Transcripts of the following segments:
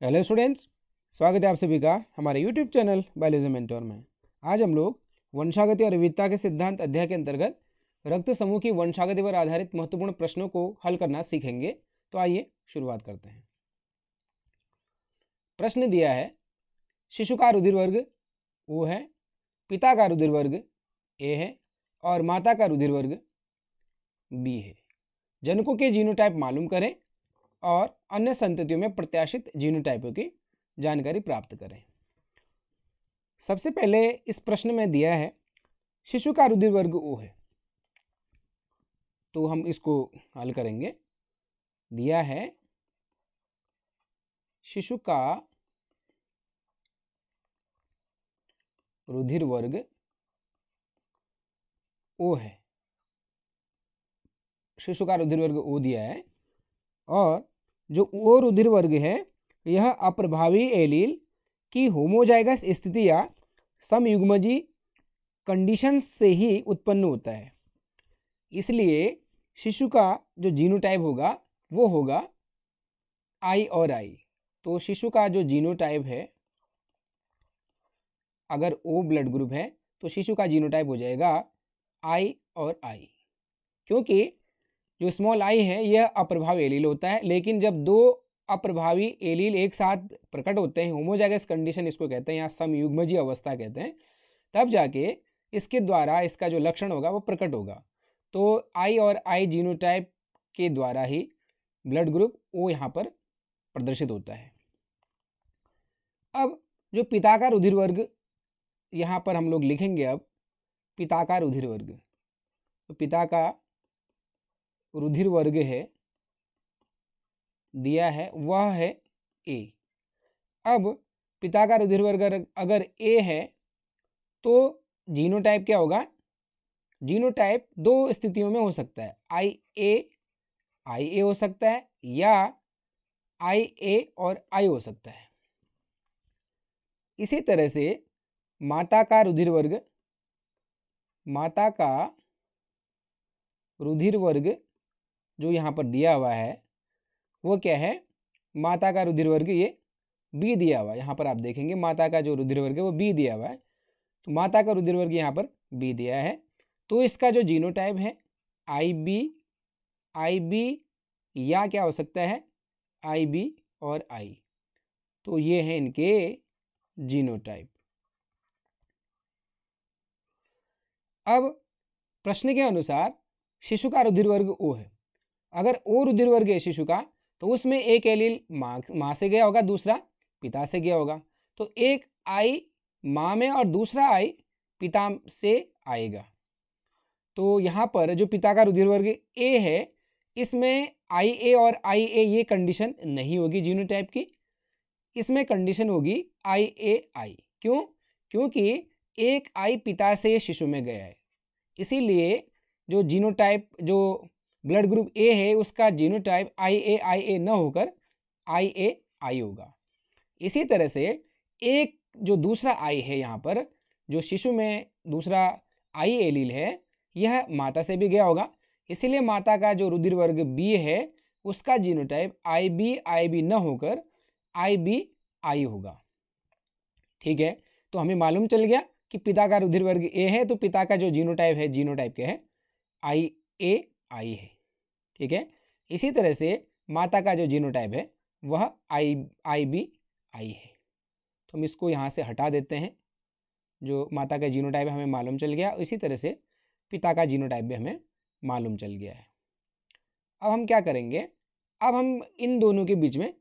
Hello students, स्वागत है आप सभी का हमारे यूट्यूब चैनल बायोलॉजी मेंटोर में। आज हम लोग वंशागति और विविधता के सिद्धांत अध्याय के अंतर्गत रक्त समूह की वंशागति पर आधारित महत्वपूर्ण प्रश्नों को हल करना सीखेंगे। तो आइए शुरुआत करते हैं। प्रश्न दिया है, शिशु का रुधिर वर्ग O है, पिता का रुधिर वर्ग A है और माता का रुधिर वर्ग B है। जनकों के जीनोटाइप मालूम करें और अन्य संततियों में प्रत्याशित जीनोटाइपों की जानकारी प्राप्त करें। सबसे पहले इस प्रश्न में दिया है शिशु का रुधिर वर्ग O है, तो हम इसको हल करेंगे। दिया है शिशु का रुधिर वर्ग O है, शिशु का रुधिर वर्ग O दिया है और जो O रुधिर वर्ग है यह अप्रभावी एलील की होमोजाइगस स्थिति या समयुग्मजी कंडीशंस से ही उत्पन्न होता है। इसलिए शिशु का जो जीनोटाइप होगा वो होगा I और I। तो शिशु का जो जीनोटाइप है, अगर O ब्लड ग्रुप है तो शिशु का जीनोटाइप हो जाएगा I और I, क्योंकि जो स्मॉल I है यह अप्रभावी एलील होता है। लेकिन जब दो अप्रभावी एलील एक साथ प्रकट होते हैं, होमोजाइगस कंडीशन इसको कहते हैं या समयुग्मजी अवस्था कहते हैं, तब जाके इसके द्वारा इसका जो लक्षण होगा वो प्रकट होगा। तो I और I जीनोटाइप के द्वारा ही ब्लड ग्रुप O यहाँ पर प्रदर्शित होता है। अब जो पिता का रुधिर वर्ग यहाँ पर हम लोग लिखेंगे। अब पिता का रुधिर वर्ग, तो पिता का रुधिर वर्ग है दिया है वह है A। अब पिता का रुधिर वर्ग अगर A है तो जीनोटाइप क्या होगा? जीनोटाइप दो स्थितियों में हो सकता है, IA हो सकता है या IA और I हो सकता है। इसी तरह से माता का रुधिर वर्ग, माता का रुधिर वर्ग जो यहाँ पर दिया हुआ है वो क्या है? माता का रुधिर वर्ग ये B दिया हुआ है। यहाँ पर आप देखेंगे माता का जो रुधिर वर्ग है वो B दिया हुआ है, तो माता का रुधिर वर्ग यहाँ पर B दिया है। तो इसका जो जीनोटाइप है IB या क्या हो सकता है IB और I। तो ये हैं इनके जीनोटाइप। अब प्रश्न के अनुसार शिशु का रुधिर वर्ग O है। अगर O रुधिर वर्ग है शिशु का तो उसमें एक एलील माँ से गया होगा, दूसरा पिता से गया होगा। तो एक I माँ में और दूसरा I पिता से आएगा। तो यहाँ पर जो पिता का रुधिर वर्ग A है इसमें IA और IA ये कंडीशन नहीं होगी जीनोटाइप की, इसमें कंडीशन होगी IAI। क्यों? क्योंकि एक I पिता से शिशु में गया है, इसीलिए जो जीनोटाइप जो ब्लड ग्रुप A है उसका जीनोटाइप IA न होकर IAI होगा। इसी तरह से एक जो दूसरा I है यहाँ पर जो शिशु में दूसरा I एलील है यह माता से भी गया होगा, इसीलिए माता का जो रुधिर वर्ग B है उसका जीनोटाइप IB न होकर IBI होगा। ठीक है, तो हमें मालूम चल गया कि पिता का रुधिर वर्ग A है तो पिता का जो जीनोटाइप है, जीनोटाइप क्या है IAI है। ठीक है, इसी तरह से माता का जो जीनोटाइप है वह IBI है। तो हम इसको यहाँ से हटा देते हैं। जो माता का जीनोटाइप हमें मालूम चल गया, इसी तरह से पिता का जीनोटाइप भी हमें मालूम चल गया है। अब हम क्या करेंगे? अब हम इन दोनों के बीच में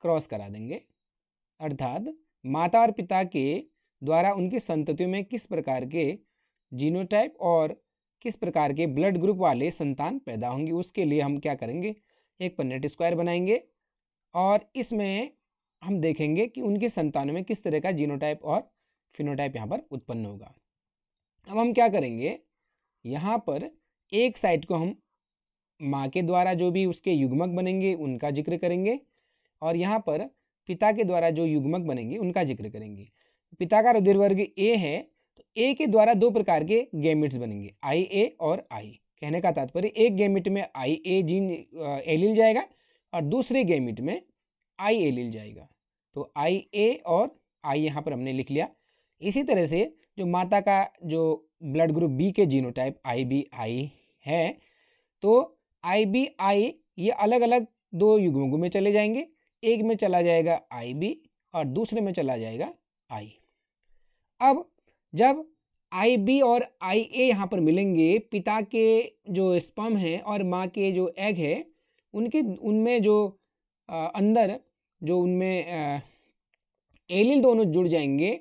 क्रॉस करा देंगे, अर्थात माता और पिता के द्वारा उनकी संततियों में किस प्रकार के जीनोटाइप और किस प्रकार के ब्लड ग्रुप वाले संतान पैदा होंगे, उसके लिए हम क्या करेंगे? एक पन्नेट स्क्वायर बनाएंगे और इसमें हम देखेंगे कि उनके संतानों में किस तरह का जीनोटाइप और फिनोटाइप यहाँ पर उत्पन्न होगा। अब हम क्या करेंगे? यहाँ पर एक साइड को हम माँ के द्वारा जो भी उसके युग्मक बनेंगे उनका जिक्र करेंगे और यहाँ पर पिता के द्वारा जो युग्मक बनेंगे उनका जिक्र करेंगे। पिता का रुधिर वर्ग A है तो A के द्वारा दो प्रकार के गैमेट्स बनेंगे, IA और I। कहने का तात्पर्य एक गैमेट में IA जीन एलील जाएगा और दूसरे गैमेट में आई एलील जाएगा। तो आई ए और आई यहाँ पर हमने लिख लिया। इसी तरह से जो माता का जो ब्लड ग्रुप बी के जीनोटाइप आई बी आई है, तो आई बी आई ये अलग अलग दो युग्मकों में चले जाएंगे। एक में चला जाएगा आई बी और दूसरे में चला जाएगा आई। अब जब आई बी और आई ए यहाँ पर मिलेंगे, पिता के जो स्पर्म है और माँ के जो एग है उनके उनमें जो अंदर जो उनमें एलील दोनों जुड़ जाएंगे।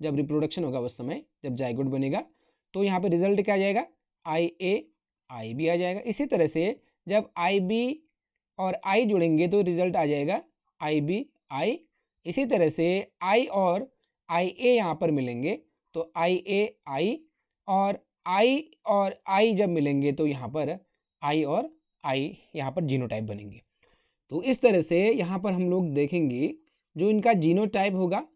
जब रिप्रोडक्शन होगा उस समय, जब जाइगोट बनेगा, तो यहाँ पे रिजल्ट क्या आ जाएगा, आई ए आई बी आ जाएगा। इसी तरह से जब आई बी और आई जुड़ेंगे तो रिजल्ट आ जाएगा आई बी आई। इसी तरह से आई और ए यहाँ पर मिलेंगे तो आई ए आई, और आई जब मिलेंगे तो यहाँ पर आई और आई यहाँ पर जीनोटाइप बनेंगे। तो इस तरह से यहाँ पर हम लोग देखेंगे जो इनका जीनोटाइप होगा,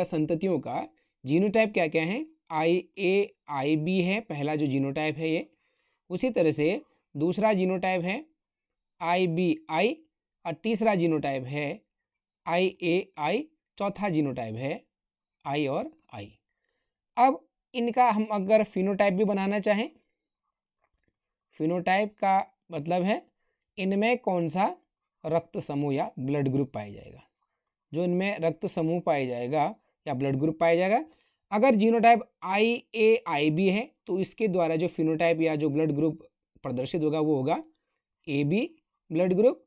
संततियों का जीनोटाइप क्या क्या है, आई ए आई बी है पहला जो जीनोटाइप है ये। उसी तरह से दूसरा जीनोटाइप है आई बी आई, और तीसरा जीनोटाइप है आई ए आई, चौथा जीनोटाइप है आई और आई। अब इनका हम अगर फिनोटाइप भी बनाना चाहें, फिनोटाइप का मतलब है इनमें कौन सा रक्त समूह या ब्लड ग्रुप पाया जाएगा। जो इनमें रक्त समूह पाया जाएगा या ब्लड ग्रुप पाया जाएगा, अगर जीनोटाइप आई ए आई बी है तो इसके द्वारा जो फिनोटाइप या जो ब्लड ग्रुप प्रदर्शित होगा वो होगा A B blood group.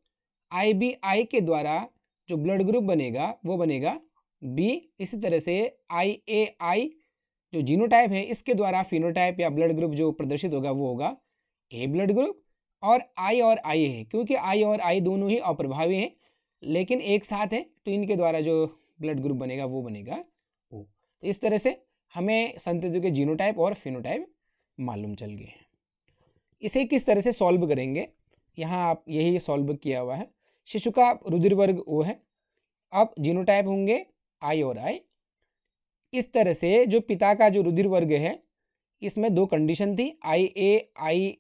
I B I के द्वारा जो ब्लड ग्रुप बनेगा वो बनेगा बी। इसी तरह से आई ए आई जो जीनोटाइप है इसके द्वारा फिनोटाइप या ब्लड ग्रुप जो प्रदर्शित होगा वो होगा ए ब्लड ग्रुप। और आई है, क्योंकि आई और आई दोनों ही अप्रभावी हैं लेकिन एक साथ हैं, तो इनके द्वारा जो ब्लड ग्रुप बनेगा वो बनेगा ओ। तो इस तरह से हमें संततियों के जीनोटाइप और फिनोटाइप मालूम चल गए हैं। इसे किस तरह से सॉल्व करेंगे, यहाँ आप यही सॉल्व किया हुआ है। शिशु का रुधिर वर्ग ओ है, अब जीनोटाइप होंगे आई और आई। इस तरह से जो पिता का जो रुधिर वर्ग है इसमें दो कंडीशन थी, आई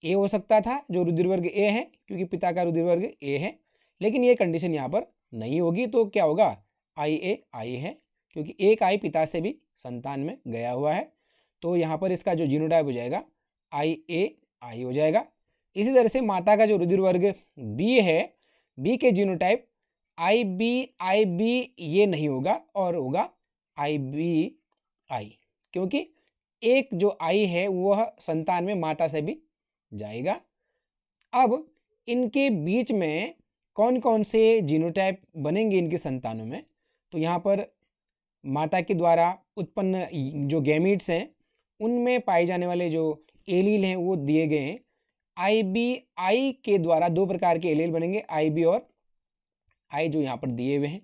ए हो सकता था जो रुधिर वर्ग ए है क्योंकि पिता का रुधिर वर्ग ए है, लेकिन ये कंडीशन यहाँ पर नहीं होगी। तो क्या होगा, आई ए आई है क्योंकि एक आई पिता से भी संतान में गया हुआ है। तो यहाँ पर इसका जो जीनोटाइप हो जाएगा आई ए आई हो जाएगा। इसी तरह से माता का जो रुधिर वर्ग बी है, बी के जीनोटाइप आई बी ये नहीं होगा और होगा आई बी आई, क्योंकि एक जो आई है वह संतान में माता से भी जाएगा। अब इनके बीच में कौन कौन से जीनोटाइप बनेंगे इनकी संतानों में, तो यहाँ पर माता के द्वारा उत्पन्न जो गैमीट्स हैं उनमें पाए जाने वाले जो एलील हैं वो दिए गए हैं। आई बी आई के द्वारा दो प्रकार के एलील बनेंगे, आई बी और आई जो यहाँ पर दिए हुए हैं।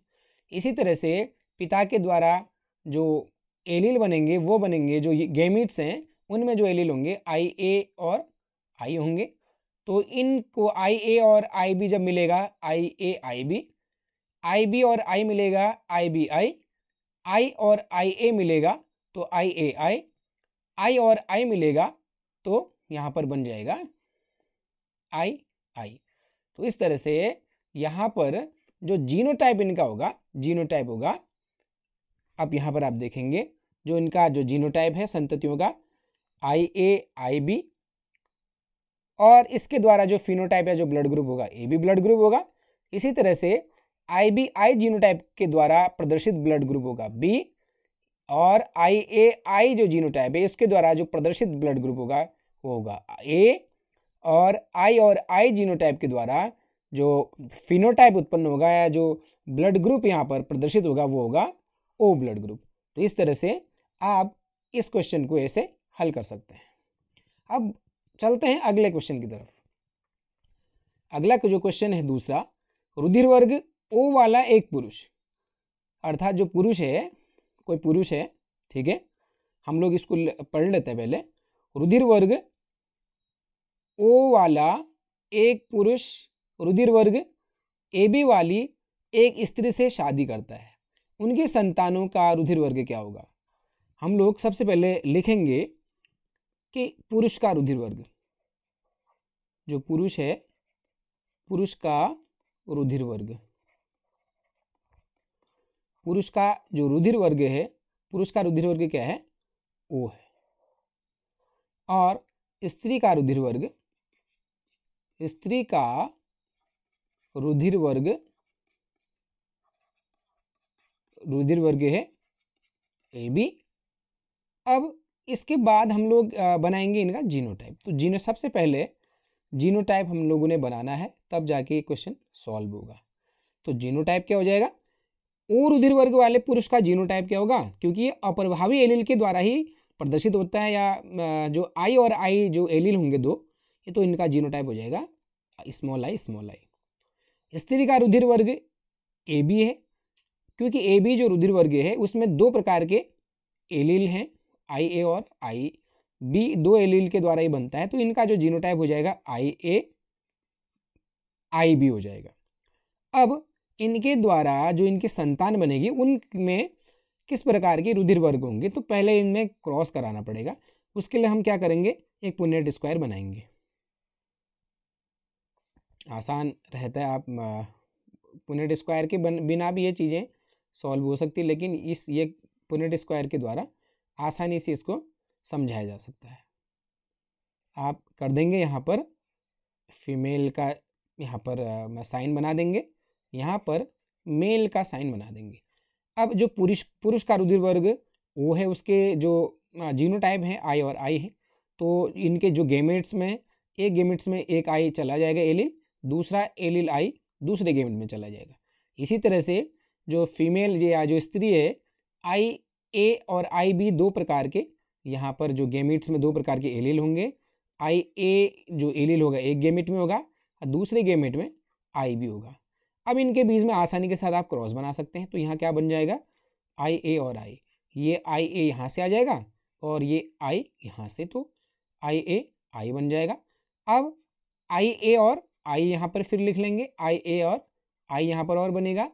इसी तरह से पिता के द्वारा जो एलील बनेंगे वो बनेंगे जो गैमीट्स हैं उनमें जो एलील होंगे आई ए और आई होंगे। तो इनको आई ए और आई बी जब मिलेगा आई ए आई बी और आई मिलेगा आई बी आई और आई ए मिलेगा तो आई ए आई और आई मिलेगा तो यहाँ पर बन जाएगा आई। तो इस तरह से यहाँ पर जो जीनोटाइप इनका होगा, जीनोटाइप होगा, अब यहाँ पर आप देखेंगे जो इनका जो जीनोटाइप है संततियों का आई ए आई बी, और इसके द्वारा जो फिनोटाइप या जो ब्लड ग्रुप होगा ए बी ब्लड ग्रुप होगा। इसी तरह से आई बी आई जीनोटाइप के द्वारा प्रदर्शित ब्लड ग्रुप होगा बी, और आई ए आई जो जीनोटाइप है इसके द्वारा जो प्रदर्शित ब्लड ग्रुप होगा वो होगा ए, और आई जीनोटाइप के द्वारा जो फिनोटाइप उत्पन्न होगा या जो ब्लड ग्रुप यहाँ पर प्रदर्शित होगा वो होगा ओ ब्लड ग्रुप। तो इस तरह से आप इस क्वेश्चन को ऐसे हल कर सकते हैं। अब चलते हैं अगले क्वेश्चन की तरफ। अगला जो क्वेश्चन है दूसरा, रुधिर वर्ग ओ वाला एक पुरुष, अर्थात जो पुरुष है, कोई पुरुष है, ठीक है, हम लोग इसको पढ़ लेते हैं पहले। रुधिर वर्ग ओ वाला एक पुरुष रुधिर वर्ग ए बी वाली एक स्त्री से शादी करता है, उनकी संतानों का रुधिर वर्ग क्या होगा। हम लोग सबसे पहले लिखेंगे कि पुरुष का रुधिर वर्ग, जो पुरुष है पुरुष का रुधिर वर्ग, पुरुष का जो रुधिर वर्ग है, पुरुष का रुधिर वर्ग क्या है, O है। और स्त्री का रुधिर वर्ग, स्त्री का रुधिर वर्ग है AB। अब इसके बाद हम लोग बनाएंगे इनका जीनोटाइप। तो सबसे पहले जीनोटाइप हम लोगों ने बनाना है, तब जाके क्वेश्चन सॉल्व होगा। तो जीनोटाइप क्या हो जाएगा, ओ रुधिर वर्ग वाले पुरुष का जीनोटाइप क्या होगा, क्योंकि ये अप्रभावी एलील के द्वारा ही प्रदर्शित होता है, या जो आई और आई जो एलील होंगे दो, ये तो इनका जीनोटाइप हो जाएगा स्मॉल आई स्मॉल आई। स्त्री का रुधिर वर्ग AB है, क्योंकि AB जो रुधिर वर्ग है उसमें दो प्रकार के एलील हैं, IA और IB, दो एलील के द्वारा ही बनता है, तो इनका जो जीनोटाइप हो जाएगा IA IB हो जाएगा। अब इनके द्वारा जो इनकी संतान बनेगी उनमें किस प्रकार के रुधिर वर्ग होंगे, तो पहले इनमें क्रॉस कराना पड़ेगा। उसके लिए हम क्या करेंगे, एक पुनेट स्क्वायर बनाएंगे। आसान रहता है, आप पुनेट स्क्वायर के बिना भी ये चीज़ें सॉल्व हो सकती है, लेकिन ये पुनेट स्क्वायर के द्वारा आसानी से इसको समझाया जा सकता है। आप कर देंगे यहाँ पर फीमेल का, यहाँ पर साइन बना देंगे, यहाँ पर मेल का साइन बना देंगे। अब जो पुरुष का रुधिर वर्ग वो है, उसके जो जीनोटाइप है I और I है, तो इनके जो गेमेट्स में, एक गेमेट्स में एक I चला जाएगा एलील, दूसरा एलील I दूसरे गेमेट में चला जाएगा। इसी तरह से जो फीमेल या जो स्त्री है, IA और IB दो प्रकार के, यहाँ पर जो गेमेट्स में दो प्रकार के एलील होंगे। IA जो एलील होगा एक गेमेट में होगा और दूसरे गेमेट में IB होगा। अब इनके बीच में आसानी के साथ आप क्रॉस बना सकते हैं। तो यहाँ क्या बन जाएगा, IA और I, ये IA यहाँ से आ जाएगा और ये I यहाँ से, तो IA I बन जाएगा। अब IA और I यहाँ पर फिर लिख लेंगे, IA और I यहाँ पर और बनेगा।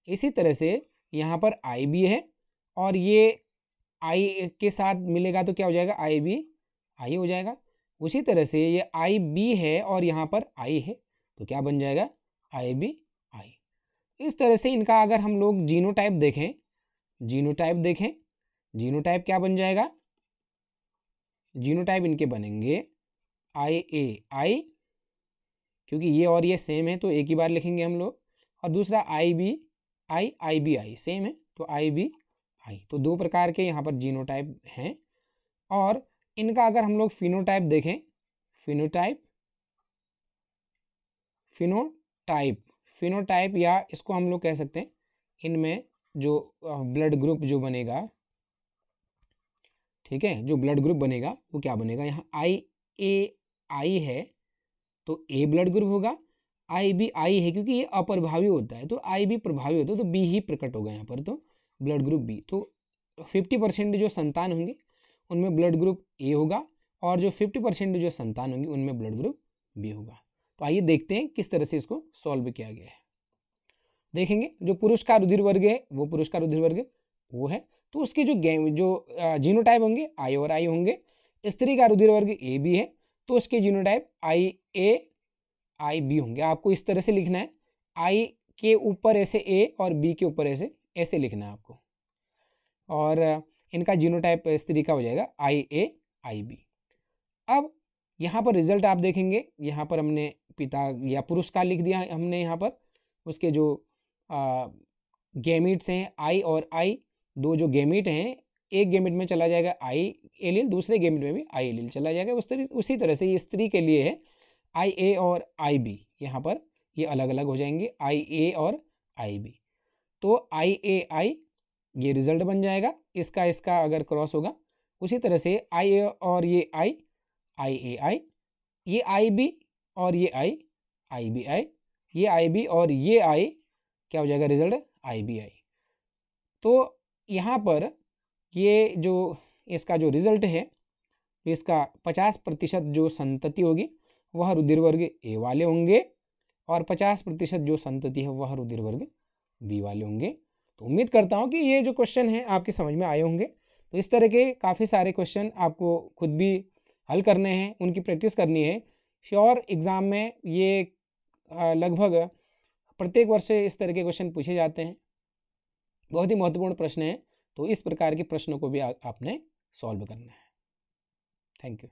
इसी तरह से यहाँ पर IB है और ये I के साथ मिलेगा तो क्या हो जाएगा, IB I हो जाएगा। उसी तरह से ये IB है और यहाँ पर I है, तो क्या बन जाएगा, IB I। इस तरह से इनका अगर हम लोग जीनोटाइप देखें, जीनोटाइप क्या बन जाएगा, जीनोटाइप इनके बनेंगे IA I, क्योंकि ये और ये सेम है तो एक ही बार लिखेंगे हम लोग, और दूसरा IB I IB I same है तो IB I। तो दो प्रकार के यहाँ पर जीनोटाइप हैं। और इनका अगर हम लोग फिनोटाइप देखें, फिनोटाइप या इसको हम लोग कह सकते हैं, इनमें जो ब्लड ग्रुप जो बनेगा, ठीक है, जो ब्लड ग्रुप बनेगा वो क्या बनेगा, यहाँ IA I है तो A ब्लड ग्रुप होगा, IB I है क्योंकि ये अप्रभावी होता है तो IB प्रभावी होता है, तो B ही प्रकट होगा यहाँ पर, तो ब्लड ग्रुप B। तो 50% जो संतान होंगे उनमें ब्लड ग्रुप A होगा और जो 50% जो संतान होंगी उनमें ब्लड ग्रुप B होगा। तो आइए देखते हैं किस तरह से इसको सॉल्व किया गया है। देखेंगे जो पुरुष का रुधिर वर्ग है वो पुरुष का रुधिर वर्ग वो है, तो उसके जो जीनोटाइप होंगे I और I होंगे। स्त्री का रुधिर वर्ग AB है तो उसके जीनोटाइप IA IB होंगे। आपको इस तरह से लिखना है, I के ऊपर ऐसे A और B के ऊपर ऐसे लिखना है आपको, और इनका जीनोटाइप स्त्री का हो जाएगा IA IB। अब यहाँ पर रिजल्ट आप देखेंगे, यहाँ पर हमने पिता या पुरुष का लिख दिया हमने, यहाँ पर उसके जो गैमीट्स हैं I और I, दो जो गैमीट हैं, एक गैमीट में चला जाएगा I एलील, दूसरे गैमीट में भी I एलील चला जाएगा। उसी तरह से ये स्त्री के लिए है IA और IB, यहाँ पर ये अलग अलग हो जाएंगे IA और IB। तो IAI ये रिजल्ट बन जाएगा, इसका अगर क्रॉस होगा। उसी तरह से IA और ये I IAI, ये IB और ये I IBI, ये IB और ये I क्या हो जाएगा रिजल्ट IBI। तो यहाँ पर ये जो इसका जो रिजल्ट है, इसका 50% जो संतति होगी वह रुधिर वर्ग A वाले होंगे और 50% जो संतति है वह रुधिर वर्ग B वाले होंगे। तो उम्मीद करता हूँ कि ये जो क्वेश्चन हैं आपके समझ में आए होंगे। तो इस तरह के काफ़ी सारे क्वेश्चन आपको खुद भी हल करने हैं, उनकी प्रैक्टिस करनी है। श्योर एग्ज़ाम में ये लगभग प्रत्येक वर्ष इस तरह के क्वेश्चन पूछे जाते हैं, बहुत ही महत्वपूर्ण प्रश्न है। तो इस प्रकार के प्रश्नों को भी आपने सॉल्व करना है। Thank you.